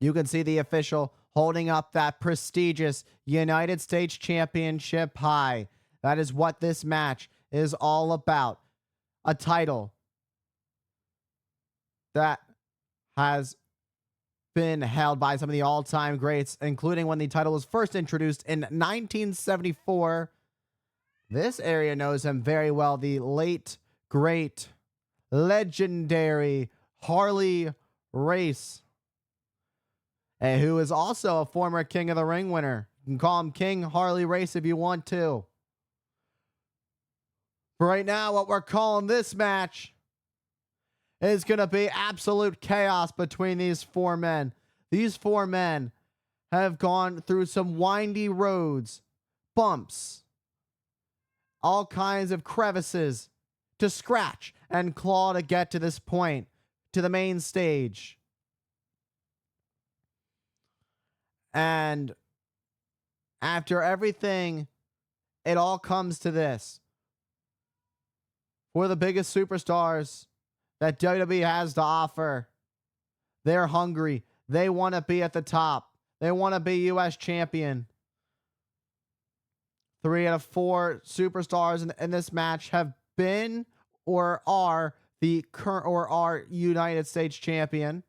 You can see the official holding up that prestigious United States Championship high. That is what this match is all about. A title that has been held by some of the all-time greats, including when the title was first introduced in 1974. This area knows him very well. The late, great, legendary Harley Race, who is also a former King of the Ring winner. You can call him King Harley Race if you want to. For right now, what we're calling this match is going to be absolute chaos between these four men. These four men have gone through some windy roads, bumps, all kinds of crevices to scratch and claw to get to this point, to the main stage. And after everything, it all comes to this. For the biggest superstars that WWE has to offer, they're hungry. They want to be at the top. They want to be U.S. champion. 3 out of 4 superstars in this match have been or are the current or are United States champion.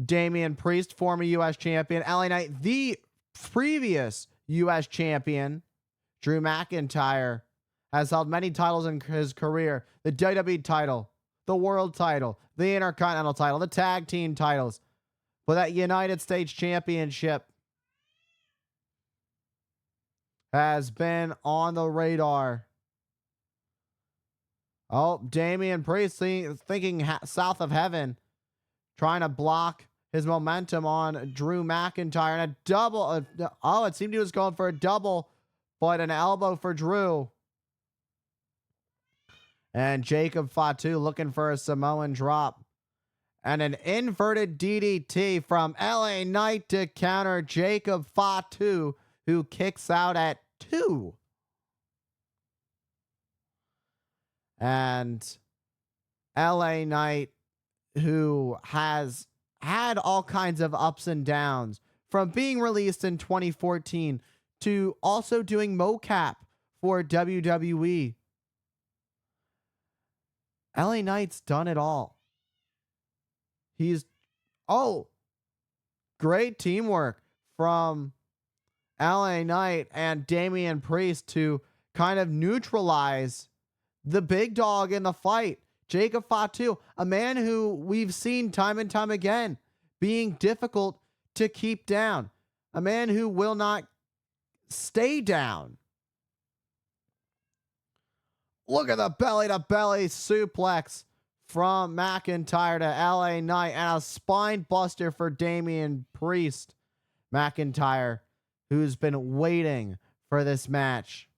Damian Priest, former U.S. champion. LA Knight, the previous U.S. champion. Drew McIntyre has held many titles in his career. The WWE title, the world title, the Intercontinental title, the tag team titles. But that United States championship has been on the radar. Oh, Damian Priest thinking south of heaven, trying to block his momentum on Drew McIntyre. And a double. It seemed he was going for a double, but an elbow for Drew. And Jacob Fatu looking for a Samoan drop. And an inverted DDT from LA Knight to counter Jacob Fatu, who kicks out at 2. And LA Knight, who has had all kinds of ups and downs, from being released in 2014 to also doing mocap for WWE. LA Knight's done it all. Great teamwork from LA Knight and Damian Priest to kind of neutralize the big dog in the fight, Jacob Fatu, a man who we've seen time and time again being difficult to keep down, a man who will not stay down. Look at the belly-to-belly suplex from McIntyre to LA Knight and a spine buster for Damian Priest. McIntyre, who's been waiting for this match.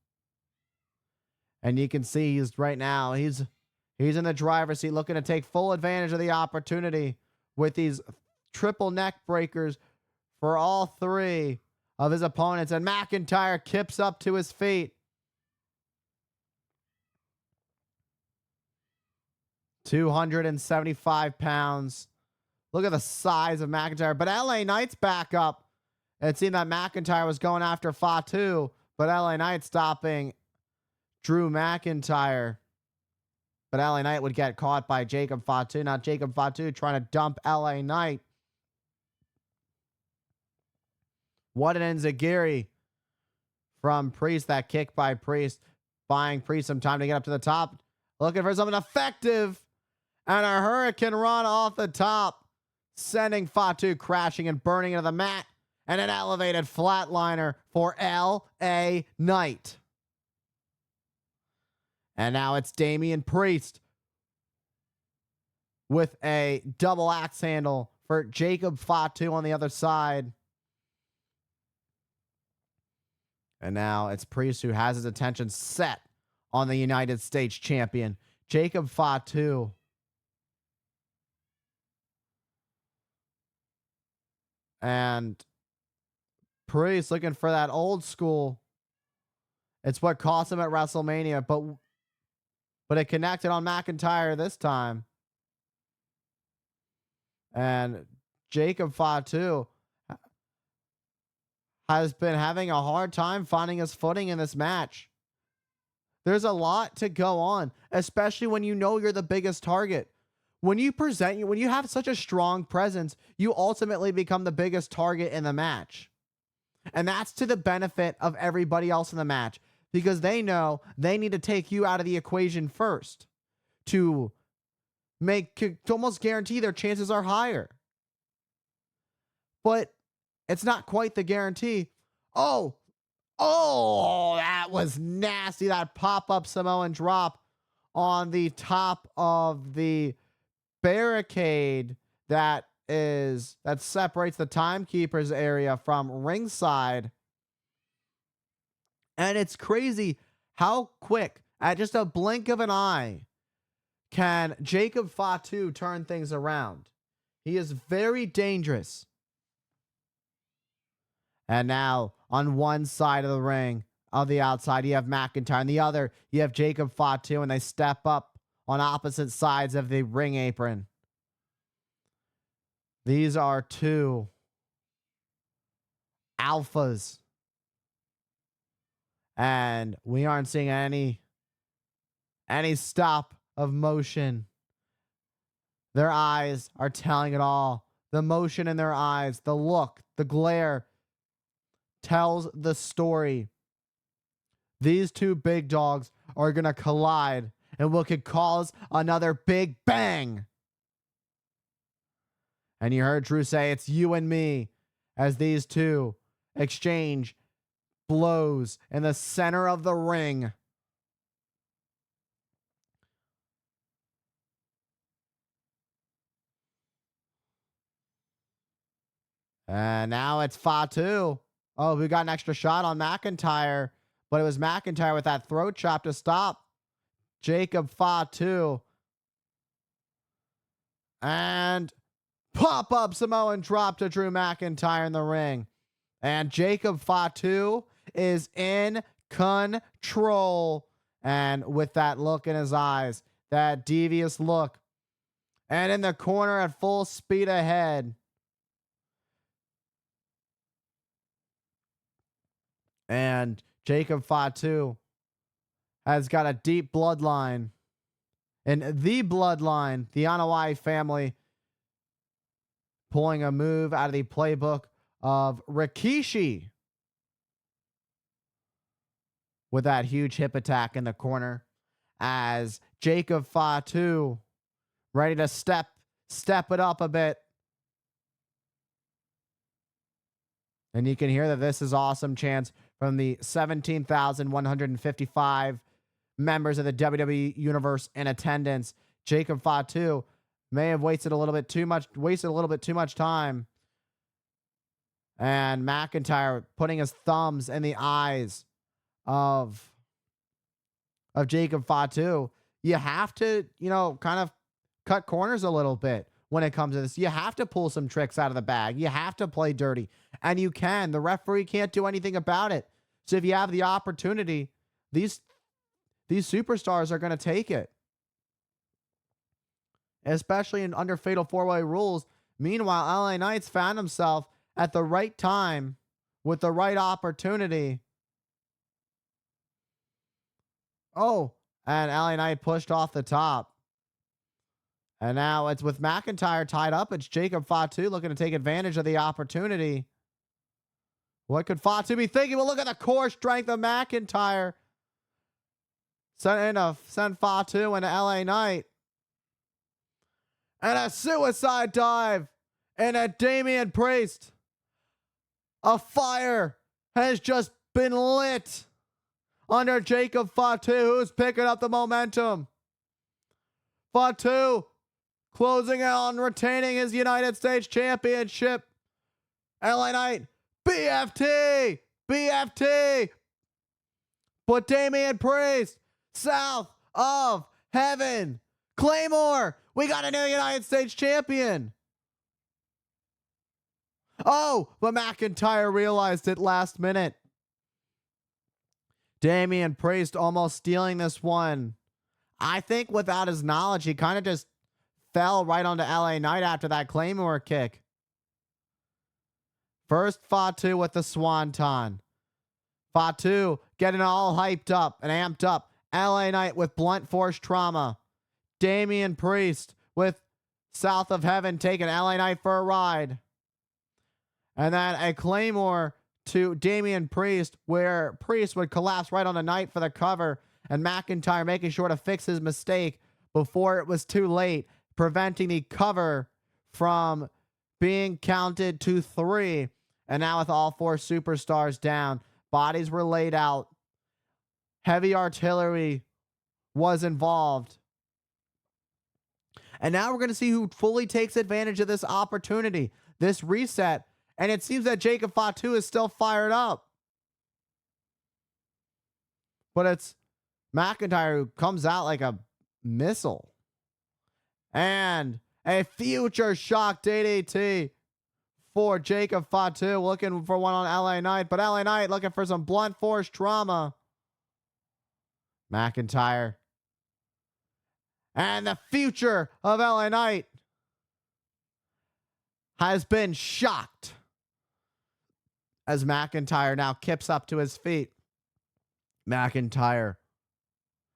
And you can see he's in the driver's seat looking to take full advantage of the opportunity with these triple neck breakers for all 3 of his opponents. And McIntyre kips up to his feet. 275 pounds. Look at the size of McIntyre. But LA Knight's back up. It seemed that McIntyre was going after Fatu, but LA Knight stopping Drew McIntyre. But LA Knight would get caught by Jacob Fatu. Now Jacob Fatu trying to dump LA Knight. What an enziguri from Priest. That kick by Priest, buying Priest some time to get up to the top. Looking for something effective. And a Hurricane Run off the top, sending Fatu crashing and burning into the mat. And an elevated flatliner for LA Knight. And now it's Damian Priest with a double axe handle for Jacob Fatu on the other side. And now it's Priest who has his attention set on the United States champion, Jacob Fatu. And Priest looking for that old school. It's what cost him at WrestleMania, but it connected on McIntyre this time. And Jacob Fatu has been having a hard time finding his footing in this match. There's a lot to go on, especially when you know you're the biggest target. When you have such a strong presence, you ultimately become the biggest target in the match. And that's to the benefit of everybody else in the match, because they know they need to take you out of the equation first to almost guarantee their chances are higher. But it's not quite the guarantee. Oh, that was nasty. That pop-up Samoan drop on the top of the barricade that separates the timekeeper's area from ringside. And it's crazy how quick, at just a blink of an eye, can Jacob Fatu turn things around. He is very dangerous. And now, on one side of the ring, on the outside, you have McIntyre. On the other, you have Jacob Fatu, and they step up on opposite sides of the ring apron. These are two alphas. And we aren't seeing any stop of motion. Their eyes are telling it all. The motion in their eyes, the look, the glare tells the story. These two big dogs are going to collide, and what could cause another big bang. And you heard Drew say, it's you and me, as these two exchange blows in the center of the ring. And now it's Fatu. Oh, we got an extra shot on McIntyre, but it was McIntyre with that throat chop to stop Jacob Fatu. And pop-up Samoan drop to Drew McIntyre in the ring. And Jacob Fatu is in control. And with that look in his eyes, that devious look. And in the corner at full speed ahead. And Jacob Fatu has got a deep bloodline. And the bloodline, the Anoa'i family, pulling a move out of the playbook of Rikishi with that huge hip attack in the corner, as Jacob Fatu ready to step it up a bit. And you can hear that this is awesome chants from the 17,155 members of the WWE Universe in attendance. Jacob Fatu may have wasted a little bit too much time. And McIntyre putting his thumbs in the eyes of Jacob Fatu. You have to, kind of cut corners a little bit when it comes to this. You have to pull some tricks out of the bag. You have to play dirty. And you can. The referee can't do anything about it. So if you have the opportunity, these superstars are going to take it. Especially under Fatal 4-Way rules. Meanwhile, LA Knight's found himself at the right time with the right opportunity. Oh, and LA Knight pushed off the top. And now it's with McIntyre tied up. It's Jacob Fatu looking to take advantage of the opportunity. What could Fatu be thinking? Well, look at the core strength of McIntyre. Send Fatu into LA Knight. And a suicide dive. And a Damian Priest. A fire has just been lit under Jacob Fatu, who's picking up the momentum. Fatu closing out on retaining his United States Championship. LA Knight, BFT. But Damian Priest, south of heaven. Claymore, we got a new United States champion. Oh, but McIntyre realized it last minute. Damian Priest almost stealing this one. I think without his knowledge, he kind of just fell right onto LA Knight after that Claymore kick. First, Fatu with the Swanton. Fatu getting all hyped up and amped up. LA Knight with blunt force trauma. Damian Priest with South of Heaven taking LA Knight for a ride. And then a Claymore to Damian Priest, where Priest would collapse right on the Knight for the cover, and McIntyre making sure to fix his mistake before it was too late, preventing the cover from being counted to 3. And now with all 4 superstars down, bodies were laid out. Heavy artillery was involved. And now we're going to see who fully takes advantage of this opportunity, this reset. And it seems that Jacob Fatu is still fired up. But it's McIntyre who comes out like a missile. And a future shock DDT for Jacob Fatu, looking for one on LA Knight. But LA Knight looking for some blunt force trauma. McIntyre. And the future of LA Knight has been shocked as McIntyre now kips up to his feet. McIntyre,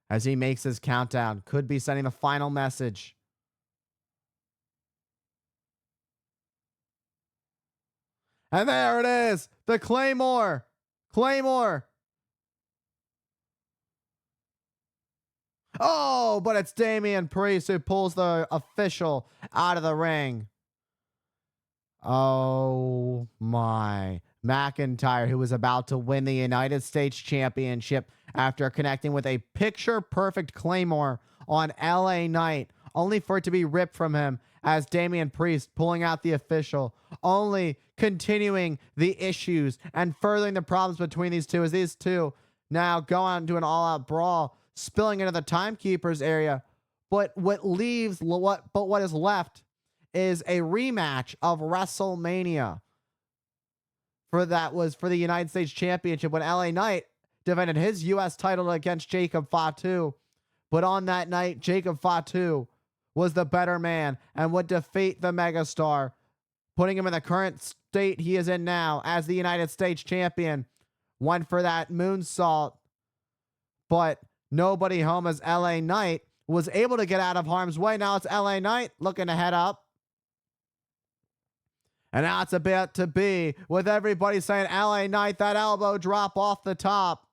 as he makes his countdown, could be sending the final message. And there it is, the Claymore. Claymore. Oh, but it's Damian Priest who pulls the official out of the ring. Oh my. McIntyre, who was about to win the United States Championship after connecting with a picture-perfect Claymore on LA Knight, only for it to be ripped from him as Damian Priest pulling out the official, only continuing the issues and furthering the problems between these two as these two now go on to an all-out brawl, spilling into the timekeepers area. But what is left is a rematch of WrestleMania. That was for the United States Championship when LA Knight defended his U.S. title against Jacob Fatu. But on that night, Jacob Fatu was the better man and would defeat the megastar, putting him in the current state he is in now as the United States Champion. Went for that moonsault, but nobody home as LA Knight was able to get out of harm's way. Now it's LA Knight looking to head up. And now it's about to be with everybody saying, LA Knight, that elbow drop off the top.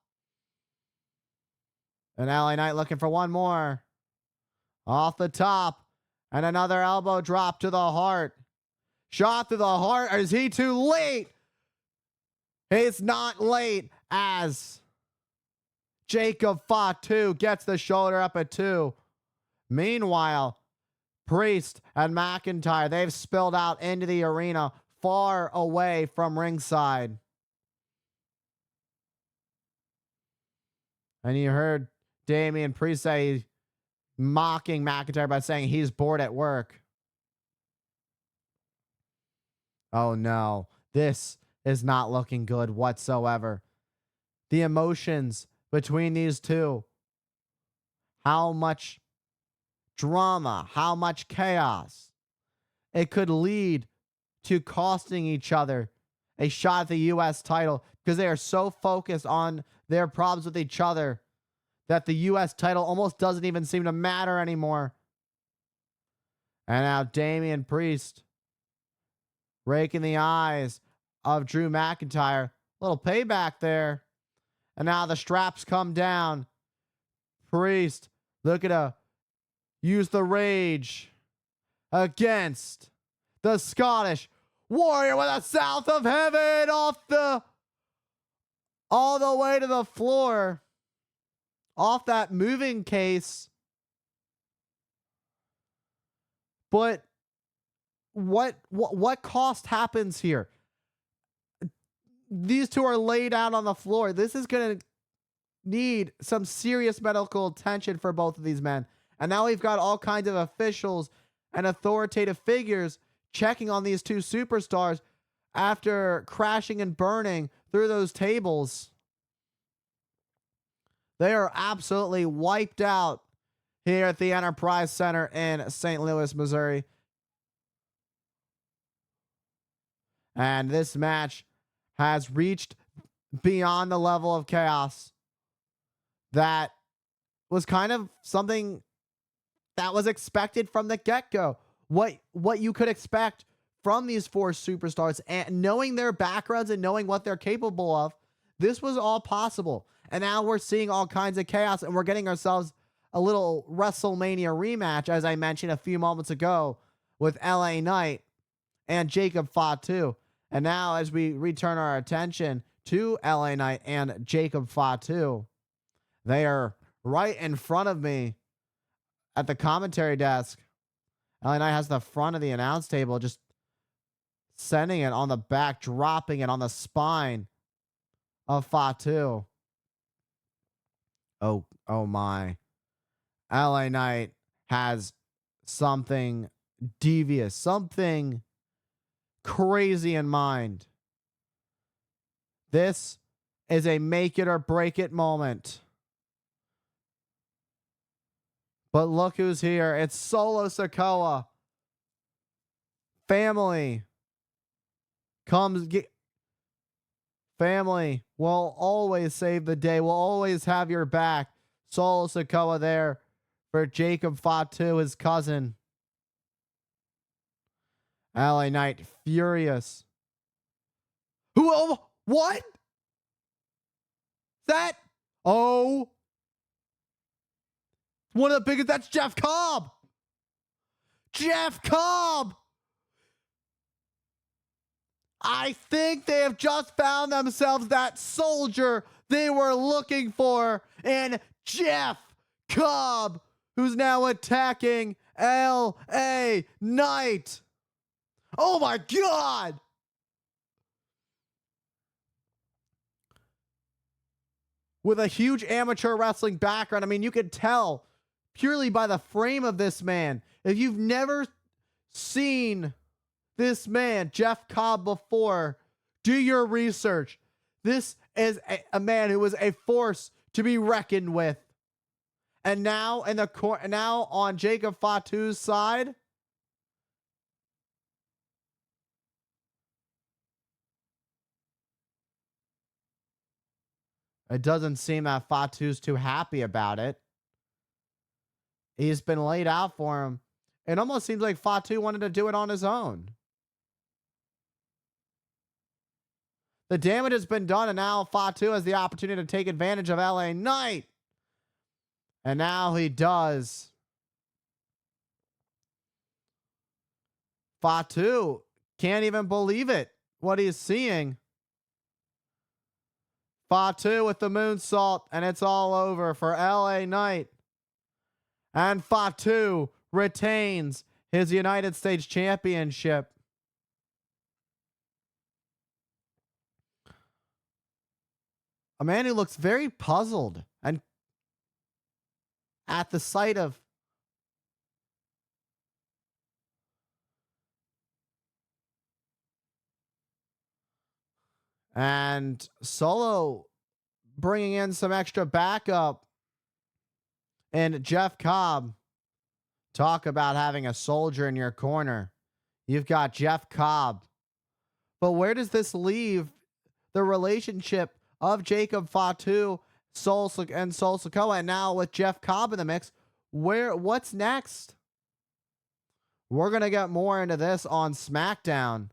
And LA Knight looking for one more. Off the top. And another elbow drop to the heart. Shot to the heart. Is he too late? He's not late as Jacob Fatu gets the shoulder up at 2. Meanwhile, Priest and McIntyre, they've spilled out into the arena far away from ringside. And you heard Damian Priest say, mocking McIntyre by saying he's bored at work. Oh no, this is not looking good whatsoever. The emotions between these two. How much drama, how much chaos. It could lead to costing each other a shot at the U.S. title because they are so focused on their problems with each other that the U.S. title almost doesn't even seem to matter anymore. And now Damian Priest raking the eyes of Drew McIntyre. Little payback there. And now the straps come down. Priest looking to use the rage against the Scottish Warrior with a South of Heaven all the way to the floor. Off that moving case. But what cost happens here? These two are laid out on the floor. This is going to need some serious medical attention for both of these men. And now we've got all kinds of officials and authoritative figures checking on these two superstars after crashing and burning through those tables. They are absolutely wiped out here at the Enterprise Center in St. Louis, Missouri. And this match has reached beyond the level of chaos that was kind of something that was expected from the get-go. What you could expect from these four superstars, and knowing their backgrounds and knowing what they're capable of, this was all possible. And now we're seeing all kinds of chaos, and we're getting ourselves a little WrestleMania rematch, as I mentioned a few moments ago, with LA Knight and Jacob Fatu. And now as we return our attention to LA Knight and Jacob Fatu, they are right in front of me at the commentary desk. LA Knight has the front of the announce table, just sending it on the back, dropping it on the spine of Fatu. Oh my. LA Knight has something devious, something crazy in mind. This is a make it or break it moment. But look who's here. It's Solo Sikoa. Family family will always save the day. Will always have your back. Solo Sikoa there for Jacob Fatu, his cousin. LA Knight furious. Who? Oh, what? That? Oh. One of the biggest. That's Jeff Cobb. Jeff Cobb. I think they have just found themselves that soldier they were looking for in Jeff Cobb, who's now attacking LA Knight. Oh my God. With a huge amateur wrestling background, I mean, you could tell purely by the frame of this man. If you've never seen this man, Jeff Cobb, before, do your research. This is a man who was a force to be reckoned with. And now now on Jacob Fatu's side, it doesn't seem that Fatu's too happy about it. He's been laid out for him. It almost seems like Fatu wanted to do it on his own. The damage has been done, and now Fatu has the opportunity to take advantage of LA Knight. And now he does. Fatu can't even believe it, what he's seeing. Fatu with the moonsault, and it's all over for LA Knight. And Fatu retains his United States Championship. A man who looks very puzzled and at the sight of and Solo bringing in some extra backup. And Jeff Cobb, talk about having a soldier in your corner. You've got Jeff Cobb. But where does this leave the relationship of Jacob Fatu, Sol Sikoa, and now with Jeff Cobb in the mix? What's next? We're going to get more into this on SmackDown.